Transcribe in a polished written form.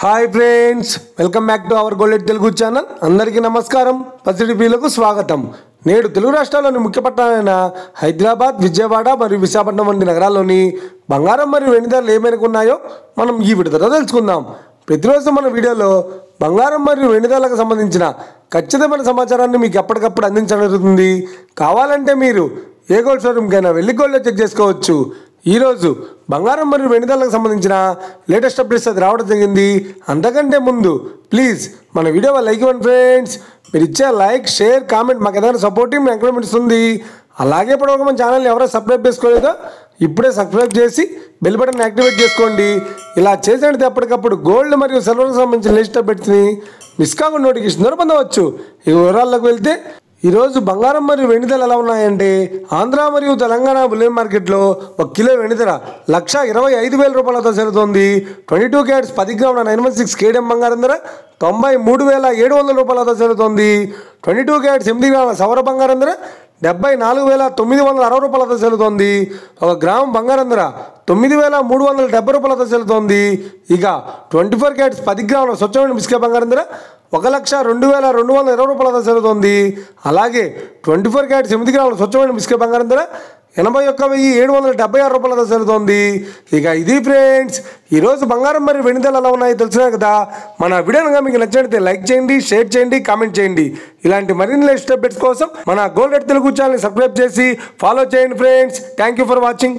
Hi friends, welcome back to our golden Telugu channel. అందరికీ నమస్కారం. పసిడిపిలకు స్వాగతం. నేడు తెలుగు రాష్ట్రాల్లోని ముఖ్య పట్టణాలైన హైదరాబాద్, విజయవాడ మరియు విశాఖపట్నం వంటి నగరాల్లోని బంగారం మరియు వెండి ధరలు ఏమైనా ఉన్నాయో మనం ఈ వీడియోలో తెలుసుకుందాం. ప్రతిరోజు మన వీడియోలో బంగారం మరియు వెండి ధరలకు సంబంధించిన ఖచ్చితమైన సమాచారాన్ని మీకు ఎప్పటికప్పుడు అందించడం జరుగుతుంది. కావాలంటే మీరు ఏ గోల్డ్ షోరూమ్కైనా వెళ్ళి గోల్డ్లో చెక్ చేసుకోవచ్చు. ఈరోజు బంగారం మరియు వెండి ధరలకు సంబంధించిన లేటెస్ట్ అప్డేట్స్ అది రావడం జరిగింది. అంతకంటే ముందు ప్లీజ్ మన వీడియో లైక్ ఇవ్వండి ఫ్రెండ్స్. మీరు ఇచ్చే లైక్, షేర్, కామెంట్ మాకు ఏదైనా సపోర్టివ్ ఎంకరేజ్మెంట్ ఇస్తుంది. అలాగే ఇప్పటివరకు మన ఛానల్ని ఎవరైనా సబ్స్క్రైబ్ చేసుకోలేదో ఇప్పుడే సబ్స్క్రైబ్ చేసి బెల్ బటన్ యాక్టివేట్ చేసుకోండి. ఇలా చేసినట్టు ఎప్పటికప్పుడు గోల్డ్ మరియు సిల్వర్కి సంబంధించిన లేటెస్ట్ అప్డేట్స్ని మిస్ కాకుండా నోటిఫికేషన్ ద్వారా పొందవచ్చు. ఈ వివరాల్లోకి వెళ్తే ఈరోజు బంగారం మరియు వెండి ధరలు ఎలా ఉన్నాయంటే, ఆంధ్ర మరియు తెలంగాణ బులియన్ మార్కెట్లో 1 కిలో వెండి ధర 1,25,000 రూపాయలతో జరుగుతోంది. 22 క్యారెట్స్ 10 గ్రాముల 916 కేడిఎం బంగారం ధర 93,700 రూపాయలతో జరుగుతోంది. 22 క్యారెట్స్ 8 గ్రాముల సవర బంగారం ధర 74,960 రూపాయలతో జరుగుతోంది. 1 గ్రాము బంగారం ధర 9,370 రూపాయలతో జరుగుతోంది. ఇక 24 క్యారెట్స్ 10 గ్రాముల స్వచ్ఛమైన బిస్కెట్ బంగారం ధర 1,02,220 రూపాయలతో జరుగుతోంది. అలాగే 24 క్యారెట్స్ 8 గ్రాముల స్వచ్ఛమైన బిస్కెట్ బంగారం ధర 81,776 రూపాయలతో జరుగుతోంది. ఇక ఇది ఫ్రెండ్స్, ఈరోజు బంగారం మరియు వెండి ధరలు ఎలా ఉన్నాయో తెలిసినా కదా. మన వీడియోగా మీకు నచ్చినట్లయితే లైక్ చేయండి, షేర్ చేయండి, కామెంట్ చేయండి. ఇలాంటి మరిన్ని లేటెస్ట్ అప్డేట్స్ కోసం మన గోల్డెడ్ తెలుగు ఛానల్ని సబ్స్క్రైబ్ చేసి ఫాలో చేయండి friends. Thank you for watching.